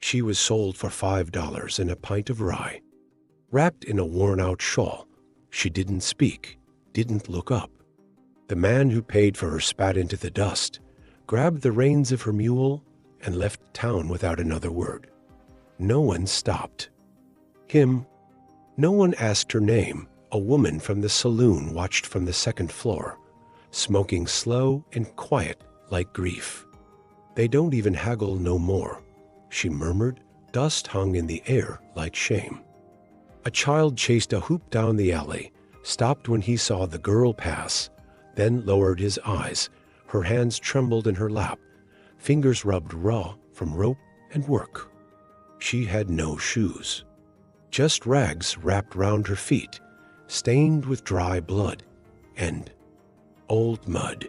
She was sold for $5 and a pint of rye. Wrapped in a worn-out shawl, she didn't speak, didn't look up. The man who paid for her spat into the dust, grabbed the reins of her mule, and left town without another word. No one stopped him. No one asked her name. A woman from the saloon watched from the second floor, smoking slow and quiet like grief. "They don't even haggle no more," she murmured. Dust hung in the air like shame. A child chased a hoop down the alley, stopped when he saw the girl pass, then lowered his eyes. Her hands trembled in her lap, fingers rubbed raw from rope and work. She had no shoes, just rags wrapped round her feet, stained with dry blood and old mud.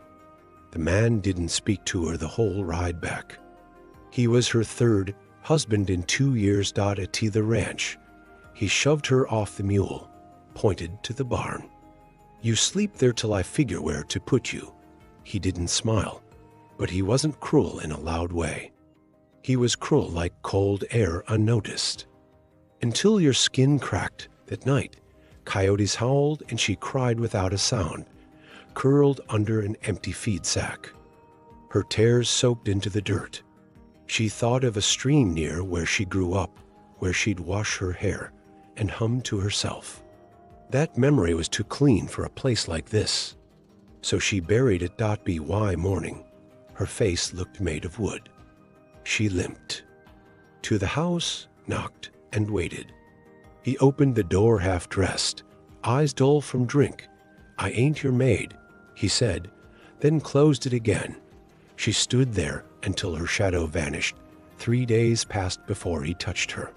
The man didn't speak to her the whole ride back. He was her third husband in 2 years. At the ranch, he shoved her off the mule, pointed to the barn. "You sleep there till I figure where to put you." He didn't smile, but he wasn't cruel in a loud way. He was cruel like cold air unnoticed. Until your skin cracked that night, coyotes howled and she cried without a sound, curled under an empty feed sack. Her tears soaked into the dirt. She thought of a stream near where she grew up, where she'd wash her hair, and hummed to herself. That memory was too clean for a place like this. So she buried it. By morning, her face looked made of wood. She limped to the house, knocked, and waited. He opened the door half-dressed, eyes dull from drink. "I ain't your maid," he said, then closed it again. She stood there until her shadow vanished. 3 days passed before he touched her.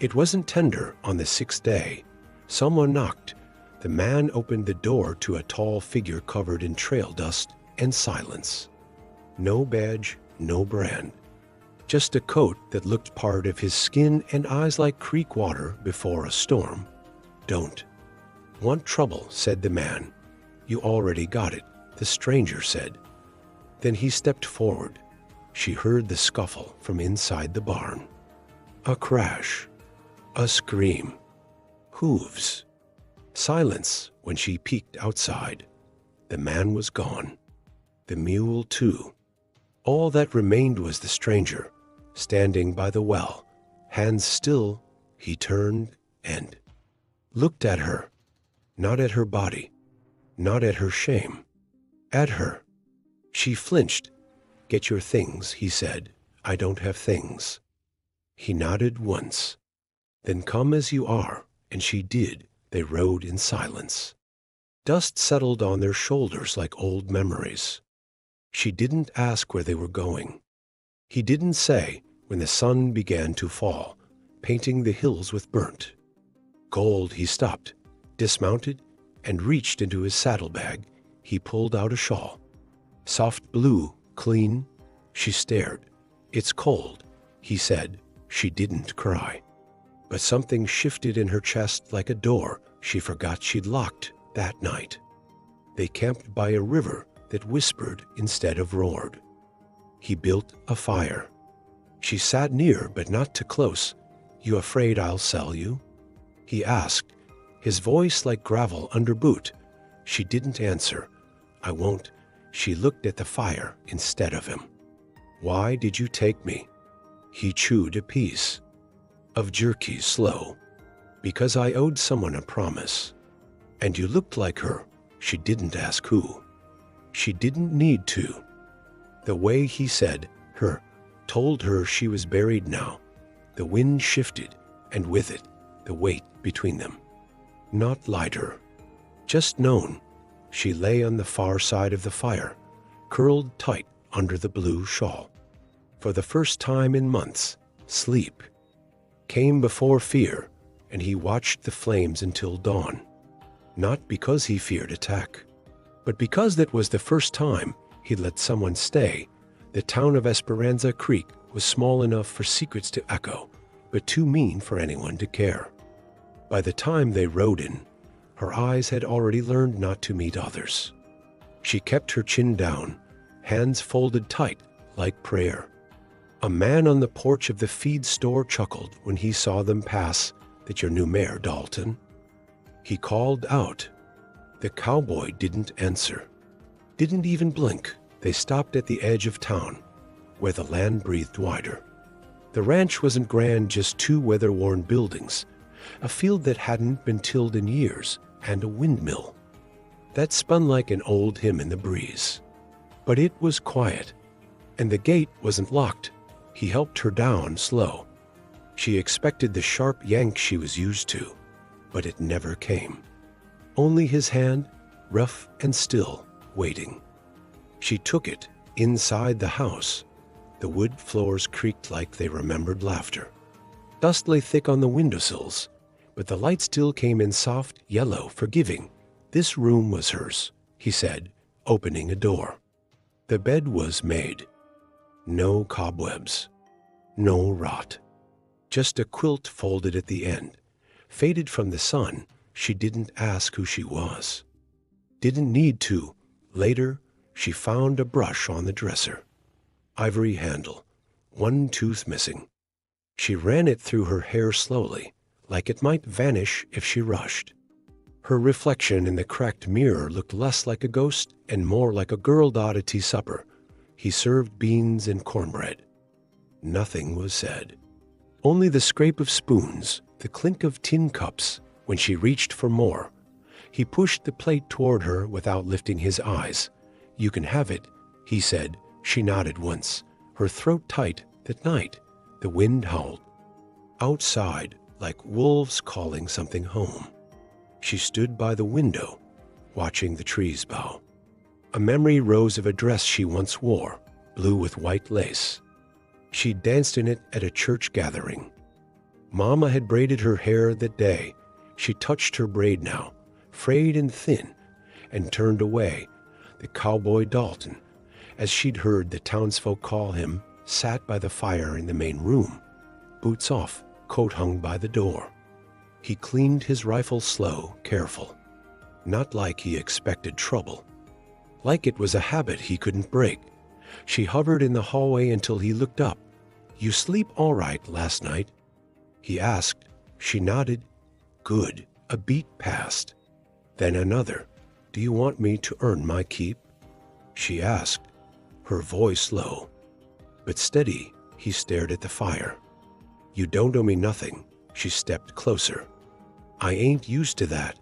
It wasn't tender on the 6th day. Someone knocked. The man opened the door to a tall figure covered in trail dust and silence. No badge, no brand. Just a coat that looked part of his skin and eyes like creek water before a storm. "Don't want trouble," said the man. "You already got it," the stranger said. Then he stepped forward. She heard the scuffle from inside the barn. A crash. A scream. Hooves. Silence when she peeked outside. The man was gone. The mule, too. All that remained was the stranger, standing by the well, hands still. He turned and looked at her. Not at her body, not at her shame, at her. She flinched. "Get your things," he said. "I don't have things." He nodded once. "Then come as you are," and she did. They rode in silence. Dust settled on their shoulders like old memories. She didn't ask where they were going. He didn't say when the sun began to fall, painting the hills with burnt gold. He stopped, dismounted, and reached into his saddlebag. He pulled out a shawl. Soft blue, clean. She stared. "It's cold," he said. She didn't cry. But something shifted in her chest like a door she forgot she'd locked that night. They camped by a river that whispered instead of roared. He built a fire. She sat near, but not too close. "You afraid I'll sell you?" he asked, his voice like gravel under boot. She didn't answer. "I won't." She looked at the fire instead of him. "Why did you take me?" He chewed a piece of jerky slow. "Because I owed someone a promise. And you looked like her." She didn't ask who. She didn't need to. The way he said her told her she was buried now. The wind shifted, and with it, the weight between them. Not lighter, just known. She lay on the far side of the fire, curled tight under the blue shawl. For the first time in months, sleep came before fear, and he watched the flames until dawn. Not because he feared attack, but because that was the first time he'd let someone stay. The town of Esperanza Creek was small enough for secrets to echo, but too mean for anyone to care. By the time they rode in, her eyes had already learned not to meet others. She kept her chin down, hands folded tight like prayer. A man on the porch of the feed store chuckled when he saw them pass. "That your new mare, Dalton?" He called out. The cowboy didn't answer, didn't even blink. They stopped at the edge of town, where the land breathed wider. The ranch wasn't grand, just two weather-worn buildings, a field that hadn't been tilled in years, and a windmill that spun like an old hymn in the breeze. But it was quiet, and the gate wasn't locked. He helped her down slow. She expected the sharp yank she was used to, but it never came. Only his hand, rough and still, waiting. She took it inside the house. The wood floors creaked like they remembered laughter. Dust lay thick on the windowsills, but the light still came in soft, yellow, forgiving. This room was hers, he said, opening a door. The bed was made. No cobwebs, no rot. Just a quilt folded at the end. Faded from the sun, she didn't ask who she was. Didn't need to. Later, she found a brush on the dresser. Ivory handle, one tooth missing. She ran it through her hair slowly, like it might vanish if she rushed. Her reflection in the cracked mirror looked less like a ghost and more like a girl at a tea supper. He served beans and cornbread. Nothing was said. Only the scrape of spoons, the clink of tin cups when she reached for more. He pushed the plate toward her without lifting his eyes. "You can have it," he said. She nodded once, her throat tight. That night, the wind howled. Outside, like wolves calling something home. She stood by the window, watching the trees bow. A memory rose of a dress she once wore, blue with white lace. She danced in it at a church gathering. Mama had braided her hair that day. She touched her braid now, frayed and thin, and turned away. The cowboy Dalton, as she'd heard the townsfolk call him, sat by the fire in the main room, boots off, coat hung by the door. He cleaned his rifle slow, careful, not like he expected trouble, like it was a habit he couldn't break. She hovered in the hallway until he looked up. "You sleep all right last night?" he asked. She nodded. "Good." A beat passed. Then another. "Do you want me to earn my keep?" she asked, her voice low. But steady, he stared at the fire. "You don't owe me nothing." She stepped closer. "I ain't used to that."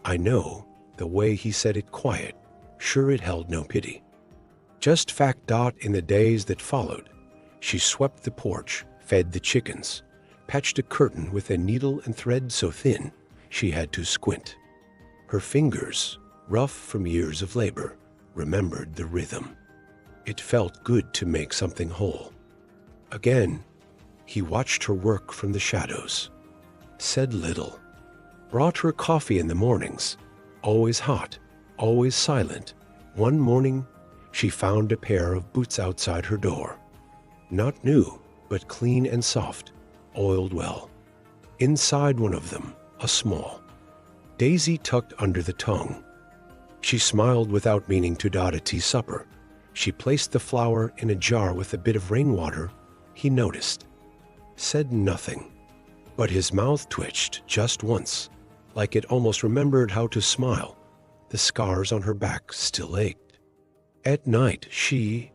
"I know." The way he said it quiet, sure it held no pity. Just fact. In the days that followed, she swept the porch, fed the chickens, patched a curtain with a needle and thread so thin she had to squint. Her fingers, rough from years of labor, remembered the rhythm. It felt good to make something whole. Again, he watched her work from the shadows, said little, brought her coffee in the mornings, always hot, always silent. One morning, she found a pair of boots outside her door. Not new, but clean and soft, oiled well. Inside one of them, a small daisy tucked under the tongue. She smiled without meaning to dot a tea supper. She placed the flower in a jar with a bit of rainwater. He noticed, said nothing, but his mouth twitched just once, like it almost remembered how to smile. The scars on her back still ached. At night, she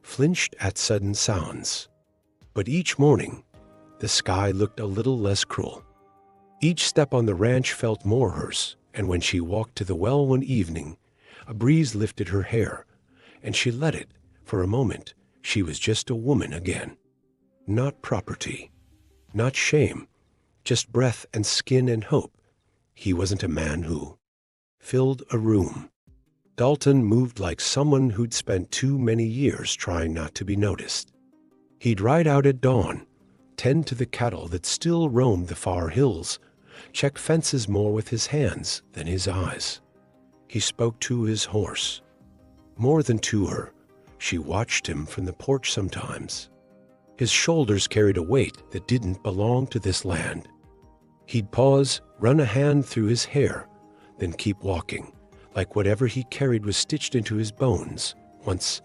flinched at sudden sounds. But each morning, the sky looked a little less cruel. Each step on the ranch felt more hers, and when she walked to the well one evening, a breeze lifted her hair, and she let it. For a moment, she was just a woman again. Not property, not shame, just breath and skin and hope. He wasn't a man who filled a room. Dalton moved like someone who'd spent too many years trying not to be noticed. He'd ride out at dawn, tend to the cattle that still roamed the far hills, check fences more with his hands than his eyes. He spoke to his horse, more than to her. She watched him from the porch sometimes. His shoulders carried a weight that didn't belong to this land. He'd pause, run a hand through his hair, then keep walking, like whatever he carried was stitched into his bones. Once,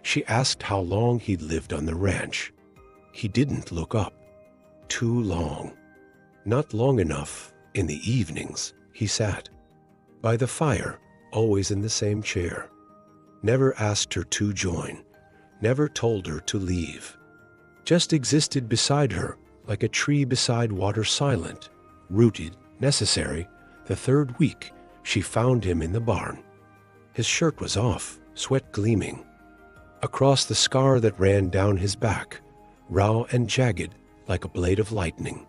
she asked how long he'd lived on the ranch. He didn't look up. Too long. Not long enough. In the evenings, he sat by the fire, always in the same chair. Never asked her to join. Never told her to leave. Just existed beside her, like a tree beside water, silent, rooted, necessary. The third week, she found him in the barn. His shirt was off, sweat gleaming. Across the scar that ran down his back, raw and jagged like a blade of lightning.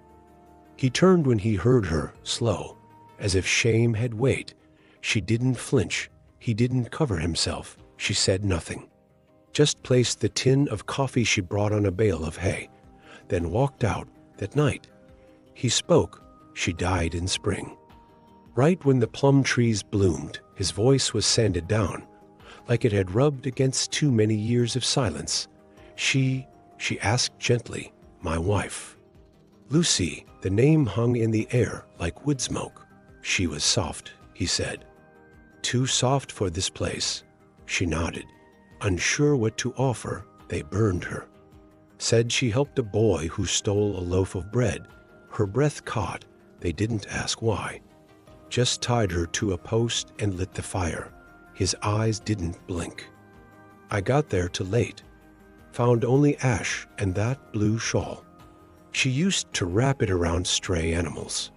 He turned when he heard her, slow, as if shame had weight. She didn't flinch. He didn't cover himself. She said nothing. Just placed the tin of coffee she brought on a bale of hay, then walked out. That night, he spoke. She died in spring. Right when the plum trees bloomed, his voice was sanded down, like it had rubbed against too many years of silence. She asked gently, "My wife." Lucy, the name hung in the air like wood smoke. She was soft, he said. Too soft for this place. She nodded. Unsure what to offer, they burned her. Said she helped a boy who stole a loaf of bread. Her breath caught. They didn't ask why. Just tied her to a post and lit the fire. His eyes didn't blink. I got there too late. Found only ash and that blue shawl. She used to wrap it around stray animals.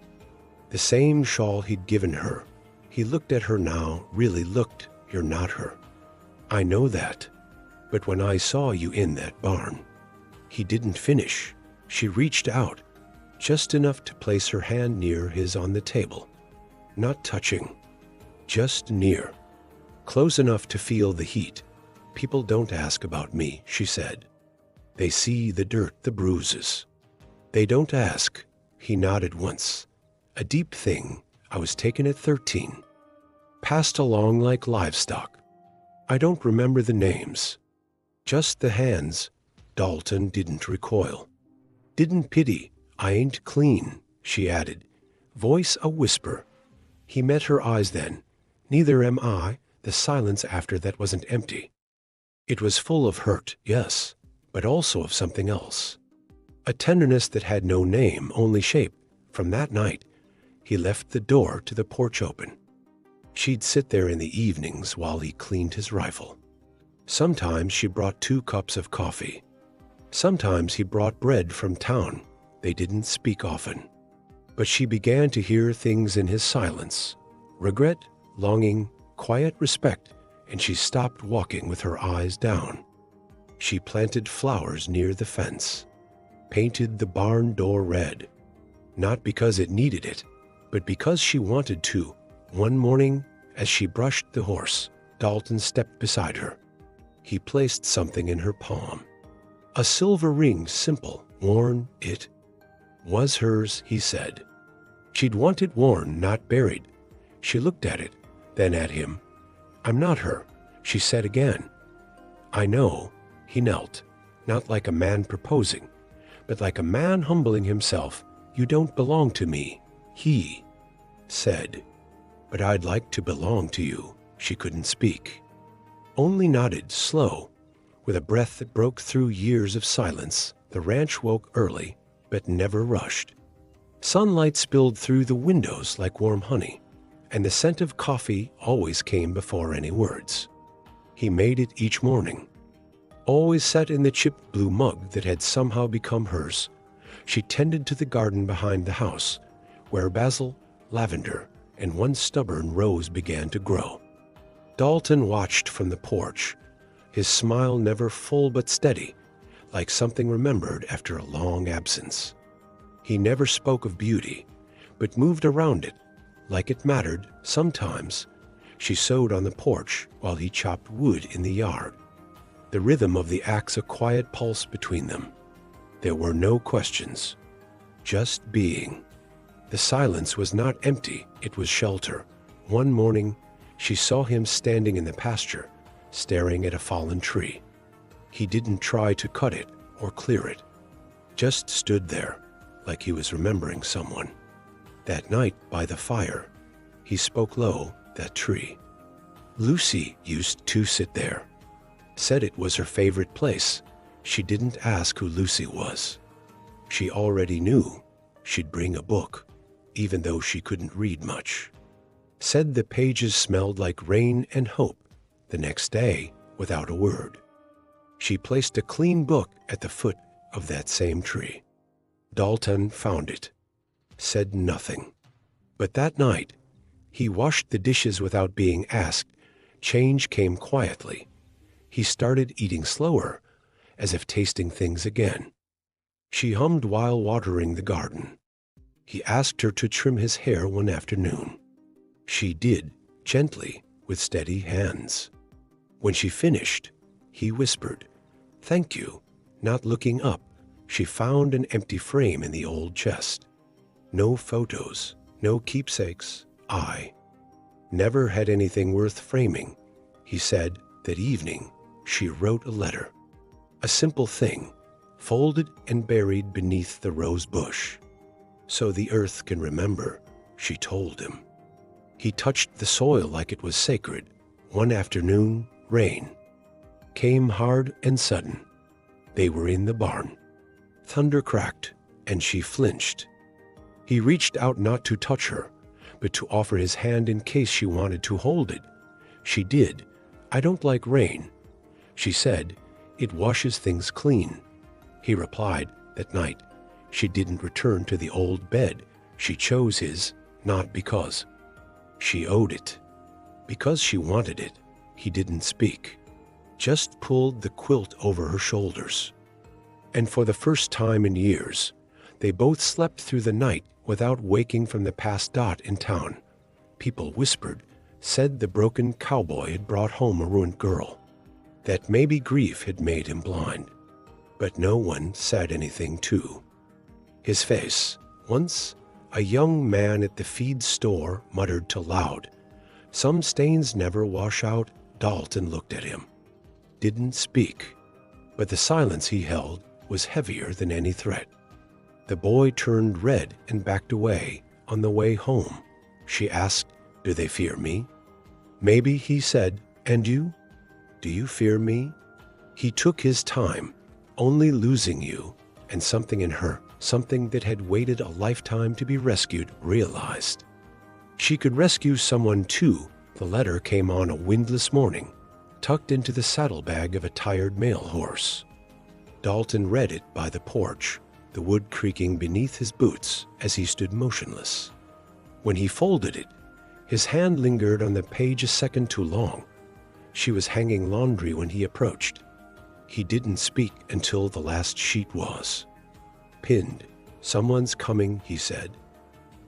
The same shawl he'd given her. He looked at her now, really looked. You're not her. I know that. But when I saw you in that barn. He didn't finish. She reached out, just enough to place her hand near his on the table. Not touching, just near. Close enough to feel the heat. People don't ask about me, she said. They see the dirt, the bruises. They don't ask. He nodded once. A deep thing. I was taken at 13. Passed along like livestock. I don't remember the names. Just the hands. Dalton didn't recoil. Didn't pity. I ain't clean, she added. Voice a whisper. He met her eyes then. Neither am I. The silence after that wasn't empty. It was full of hurt, yes, but also of something else. A tenderness that had no name, only shape. From that night, he left the door to the porch open. She'd sit there in the evenings while he cleaned his rifle. Sometimes she brought 2 cups of coffee. Sometimes he brought bread from town. They didn't speak often. But she began to hear things in his silence. Regret, longing, quiet respect, and she stopped walking with her eyes down. She planted flowers near the fence. Painted the barn door red. Not because it needed it, but because she wanted to. One morning, as she brushed the horse, Dalton stepped beside her. He placed something in her palm. A silver ring, simple, worn, it was hers, he said. She'd want it worn, not buried. She looked at it, then at him. I'm not her, she said again. I know, he knelt, not like a man proposing, but like a man humbling himself. You don't belong to me, he said. But I'd like to belong to you. She couldn't speak. Only nodded, slow, with a breath that broke through years of silence. The ranch woke early, but never rushed. Sunlight spilled through the windows like warm honey, and the scent of coffee always came before any words. He made it each morning. Always sat in the chipped blue mug that had somehow become hers. She tended to the garden behind the house, where basil, lavender, and one stubborn rose began to grow. Dalton watched from the porch, his smile never full but steady, like something remembered after a long absence. He never spoke of beauty, but moved around it, like it mattered. Sometimes she sewed on the porch while he chopped wood in the yard. The rhythm of the axe a quiet pulse between them. There were no questions, just being. The silence was not empty, it was shelter. One morning, she saw him standing in the pasture, staring at a fallen tree. He didn't try to cut it or clear it, just stood there, like he was remembering someone. That night by the fire, he spoke low, that tree. Lucy used to sit there. Said it was her favorite place. She didn't ask who Lucy was. She already knew she'd bring a book, even though she couldn't read much. Said the pages smelled like rain and hope the next day without a word. She placed a clean book at the foot of that same tree. Dalton found it, said nothing. But that night, he washed the dishes without being asked. Change came quietly. He started eating slower, as if tasting things again. She hummed while watering the garden. He asked her to trim his hair one afternoon. She did, gently, with steady hands. When she finished, he whispered, "Thank you." Not looking up, she found an empty frame in the old chest. No photos, no keepsakes. I never had anything worth framing. He said that evening she wrote a letter. A simple thing, folded and buried beneath the rose bush. "So the earth can remember," she told him. He touched the soil like it was sacred. One afternoon, rain came hard and sudden. They were in the barn. Thunder cracked, and she flinched. He reached out not to touch her, but to offer his hand in case she wanted to hold it. She did. "I don't like rain," she said. "It washes things clean." He replied that night. She didn't return to the old bed. She chose his, not because she owed it. Because she wanted it. He didn't speak, just pulled the quilt over her shoulders. And for the first time in years, they both slept through the night without waking from the past dot in town. People whispered, said the broken cowboy had brought home a ruined girl, that maybe grief had made him blind. But no one said anything too. His face, once a young man at the feed store, muttered to Loud, "Some stains never wash out." Dalton looked at him, didn't speak, but the silence he held was heavier than any threat. The boy turned red and backed away. On the way home, she asked, "Do they fear me?" "Maybe," he said. "And you? Do you fear me?" He took his time, only losing you, and something in her, something that had waited a lifetime to be rescued, realized. She could rescue someone too. The letter came on a windless morning, tucked into the saddlebag of a tired mail horse. Dalton read it by the porch, the wood creaking beneath his boots as he stood motionless. When he folded it, his hand lingered on the page a second too long. She was hanging laundry when he approached. He didn't speak until the last sheet was pinned. "Someone's coming," he said.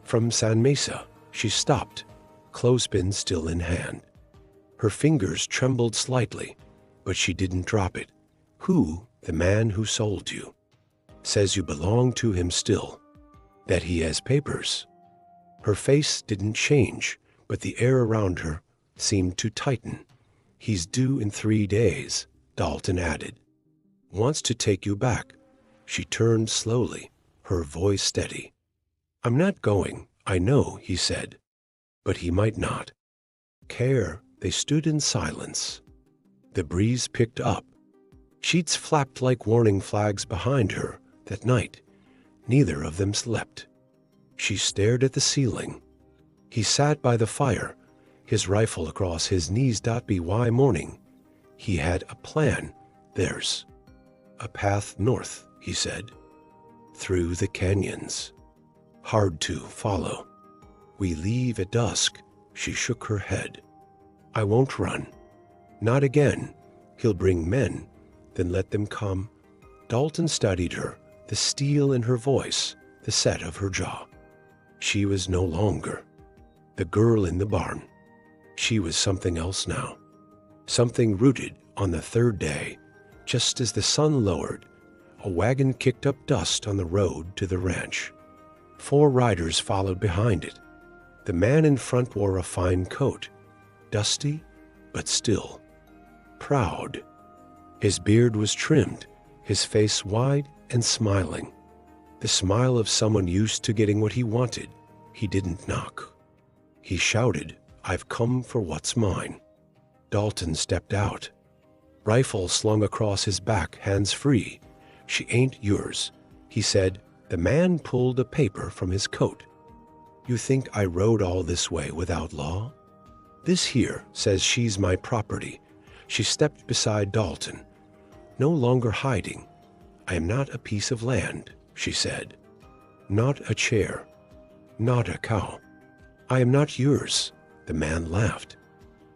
From San Mesa. She stopped, clothespin still in hand. Her fingers trembled slightly, but she didn't drop it. "Who? The man who sold you. Says you belong to him still. That he has papers." Her face didn't change, but the air around her seemed to tighten. "He's due in 3 days," Dalton added. "Wants to take you back." She turned slowly, her voice steady. "I'm not going, I know," he said. But he might not care. They stood in silence. The breeze picked up. Sheets flapped like warning flags behind her. That night, neither of them slept. She stared at the ceiling. He sat by the fire, his rifle across his knees. "By morning, he had a plan. There's a path north," he said, "through the canyons. Hard to follow. We leave at dusk." She shook her head. "I won't run. Not again. He'll bring men, then let them come." Dalton studied her, the steel in her voice, the set of her jaw. She was no longer the girl in the barn. She was something else now. Something rooted. On the third day, just as the sun lowered, a wagon kicked up dust on the road to the ranch. 4 riders followed behind it. The man in front wore a fine coat, dusty but still proud. His beard was trimmed, his face wide and smiling. The smile of someone used to getting what he wanted. He didn't knock. He shouted, "I've come for what's mine." Dalton stepped out. Rifle slung across his back, hands free. "She ain't yours," he said. The man pulled a paper from his coat. "You think I rode all this way without law? This here says she's my property." She stepped beside Dalton. "No longer hiding. I am not a piece of land," she said. "Not a chair. Not a cow. I am not yours." The man laughed.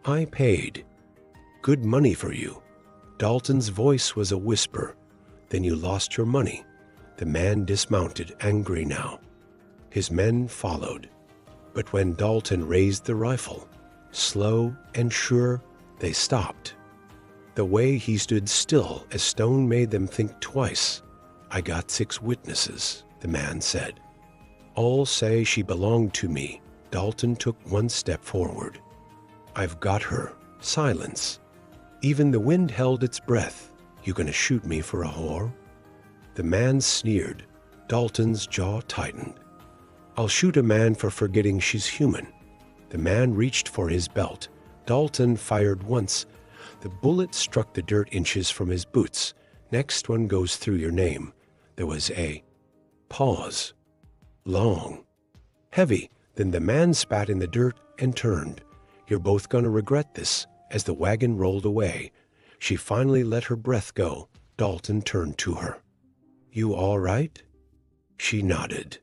"I paid good money for you." Dalton's voice was a whisper. "Then you lost your money." The man dismounted, angry now. His men followed. But when Dalton raised the rifle, slow and sure, they stopped. The way he stood still as stone made them think twice. "I got 6 witnesses," the man said. "All say she belonged to me." Dalton took one step forward. "I've got her." Silence. Even the wind held its breath. "You gonna shoot me for a whore?" The man sneered. Dalton's jaw tightened. "I'll shoot a man for forgetting she's human." The man reached for his belt. Dalton fired once. The bullet struck the dirt inches from his boots. "Next one goes through your name." There was a pause. Long. Heavy. Then the man spat in the dirt and turned. "You're both gonna regret this." As the wagon rolled away, she finally let her breath go. Dalton turned to her. "You all right?" She nodded,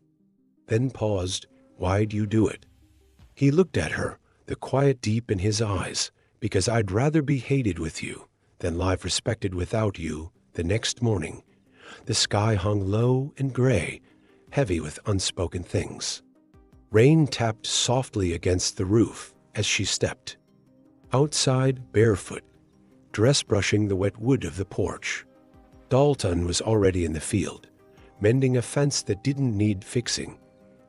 then paused. "Why'd you do it?" He looked at her, the quiet deep in his eyes. "Because I'd rather be hated with you than live respected without you." The next morning, the sky hung low and gray, heavy with unspoken things. Rain tapped softly against the roof as she stepped. Outside, barefoot, dress brushing the wet wood of the porch. Dalton was already in the field, mending a fence that didn't need fixing.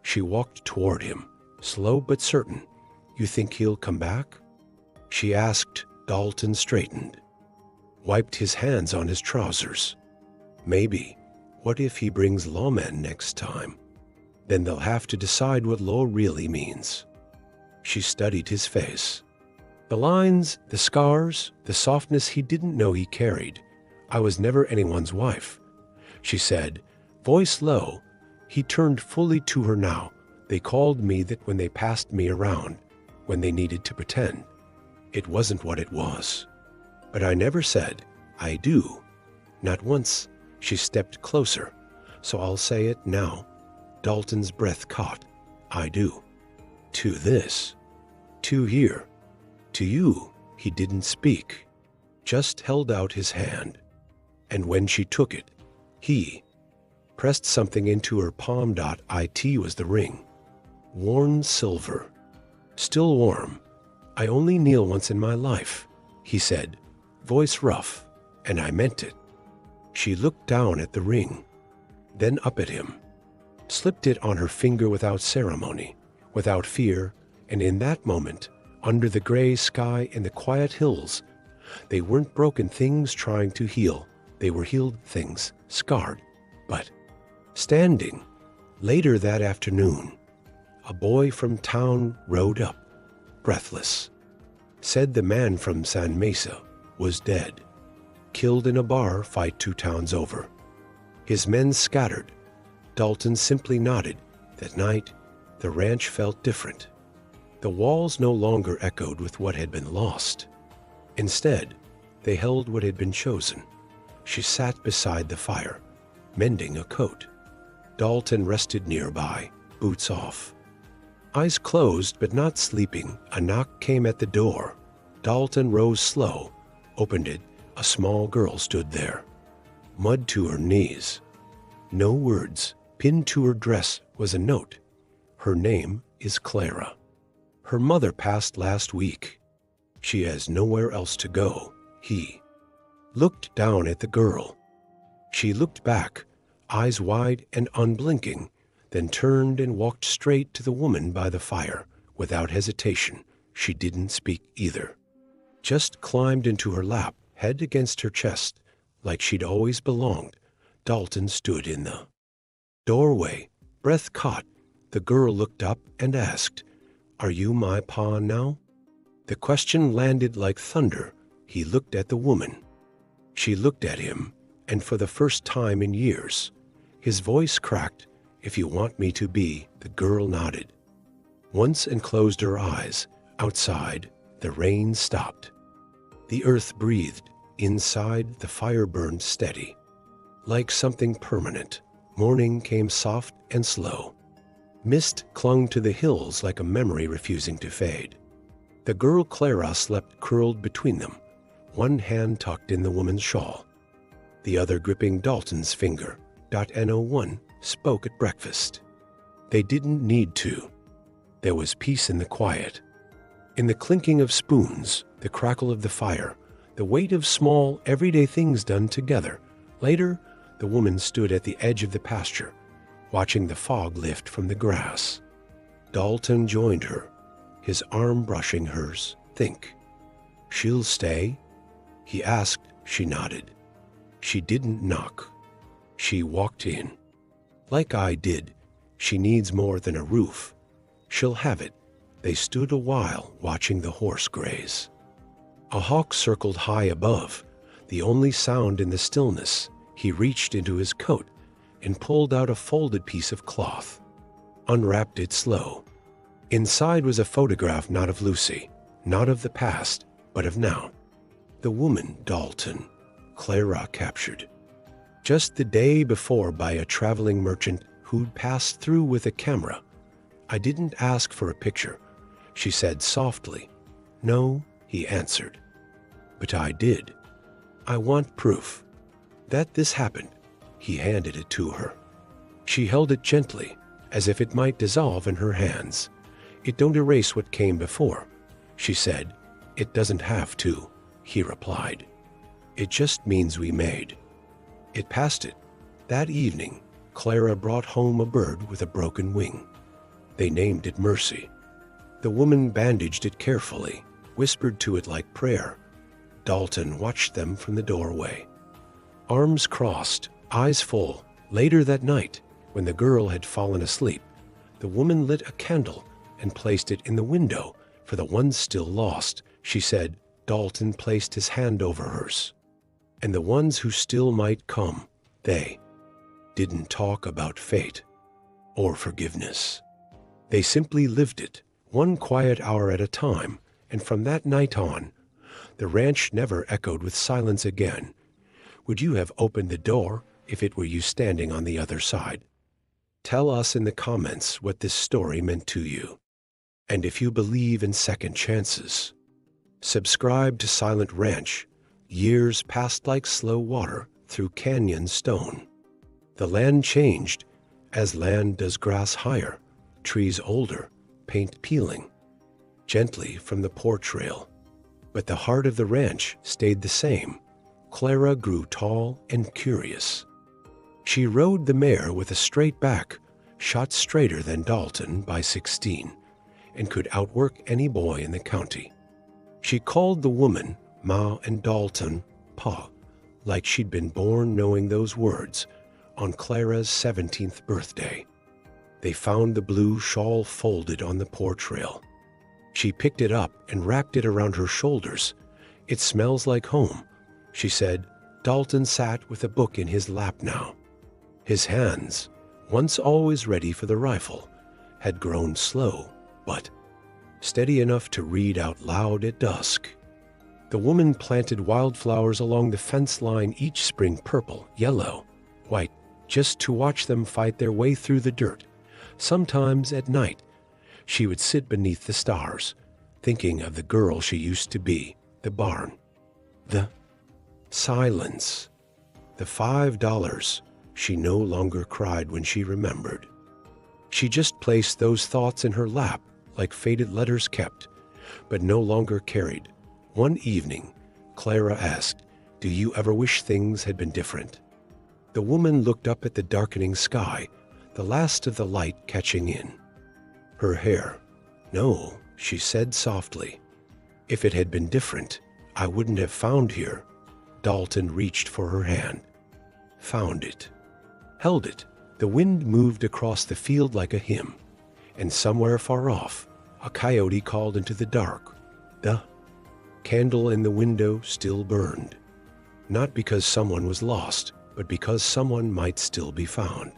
She walked toward him, slow but certain. "You think he'll come back?" she asked. Dalton straightened, wiped his hands on his trousers. "Maybe. What if he brings lawmen next time? Then they'll have to decide what law really means." She studied his face. The lines, the scars, the softness he didn't know he carried. "I was never anyone's wife," she said, voice low. He turned fully to her now. "They called me that when they passed me around, when they needed to pretend. It wasn't what it was. But I never said, 'I do.' Not once." She stepped closer. "So I'll say it now." Dalton's breath caught. "I do. To this. To here. To you." He didn't speak, just held out his hand. And when she took it, he pressed something into her palm. It was the ring. Worn silver. Still warm. "I only kneel once in my life," he said, voice rough, "and I meant it." She looked down at the ring, then up at him, slipped it on her finger without ceremony, without fear, and in that moment, under the gray sky and the quiet hills, they weren't broken things trying to heal. They were healed things, scarred, but standing. Later that afternoon, a boy from town rode up, breathless. Said the man from San Mesa was dead, killed in a bar fight 2 towns over. His men scattered. Dalton simply nodded. That night, the ranch felt different. The walls no longer echoed with what had been lost. Instead, they held what had been chosen. She sat beside the fire, mending a coat. Dalton rested nearby, boots off. Eyes closed but not sleeping, a knock came at the door. Dalton rose slow, opened it. A small girl stood there, mud to her knees. No words. Pinned to her dress was a note. "Her name is Clara. Her mother passed last week. She has nowhere else to go." He looked down at the girl. She looked back, eyes wide and unblinking, then turned and walked straight to the woman by the fire. Without hesitation, she didn't speak either. Just climbed into her lap, head against her chest, like she'd always belonged. Dalton stood in the doorway, breath caught. The girl looked up and asked, "Are you my pa now?" The question landed like thunder. He looked at the woman. She looked at him, and for the first time in years, his voice cracked. "If you want me to be," the girl nodded. Once and closed her eyes. Outside, the rain stopped. The earth breathed. Inside, the fire burned steady. Like something permanent, morning came soft and slow. Mist clung to the hills like a memory refusing to fade. The girl Clara slept curled between them, one hand tucked in the woman's shawl, the other gripping Dalton's finger. No1 spoke at breakfast. They didn't need to. There was peace in the quiet. In the clinking of spoons, the crackle of the fire, the weight of small, everyday things done together. Later, the woman stood at the edge of the pasture, watching the fog lift from the grass. Dalton joined her, his arm brushing hers. "Think. She'll stay?" he asked. She nodded. She didn't knock. She walked in. "Like I did. She needs more than a roof. She'll have it." They stood a while, watching the horse graze. A hawk circled high above, the only sound in the stillness. He reached into his coat and pulled out a folded piece of cloth, unwrapped it slow. Inside was a photograph, not of Lucy, not of the past, but of now. The woman Dalton, Clara, captured just the day before by a traveling merchant who'd passed through with a camera. "I didn't ask for a picture," she said softly. "No," he answered. "But I did. I want proof that this happened." He handed it to her. She held it gently, as if it might dissolve in her hands. "It don't erase what came before," she said. "It doesn't have to," he replied. "It just means we made it past it." That evening, Clara brought home a bird with a broken wing. They named it Mercy. The woman bandaged it carefully, whispered to it like prayer. Dalton watched them from the doorway, arms crossed, eyes full. Later that night, when the girl had fallen asleep, the woman lit a candle and placed it in the window for the ones still lost. She said. Dalton placed his hand over hers. "And the ones who still might come." They didn't talk about fate or forgiveness. They simply lived it, one quiet hour at a time, and from that night on, the ranch never echoed with silence again. Would you have opened the door if it were you standing on the other side? Tell us in the comments what this story meant to you, and if you believe in second chances. Subscribe to Silent Ranch. Years passed like slow water through canyon stone. The land changed, as land does, grass higher, trees older, paint peeling gently from the porch rail. But the heart of the ranch stayed the same. Clara grew tall and curious. She rode the mare with a straight back, shot straighter than Dalton by 16, and could outwork any boy in the county. She called the woman Ma and Dalton Pa, like she'd been born knowing those words on Clara's 17th birthday. They found the blue shawl folded on the porch rail. She picked it up and wrapped it around her shoulders. "It smells like home," she said. Dalton sat with a book in his lap now. His hands, once always ready for the rifle, had grown slow, but steady enough to read out loud at dusk. The woman planted wildflowers along the fence line each spring, purple, yellow, white, just to watch them fight their way through the dirt. Sometimes at night, she would sit beneath the stars, thinking of the girl she used to be, the barn, the silence, the $5. She no longer cried when she remembered. She just placed those thoughts in her lap like faded letters kept, but no longer carried. One evening, Clara asked, "Do you ever wish things had been different?" The woman looked up at the darkening sky, the last of the light catching in her hair. "No," she said softly. "If it had been different, I wouldn't have found here." Dalton reached for her hand, found it, held it. The wind moved across the field like a hymn, and somewhere far off, a coyote called into the dark. The candle in the window still burned. not because someone was lost, but because someone might still be found.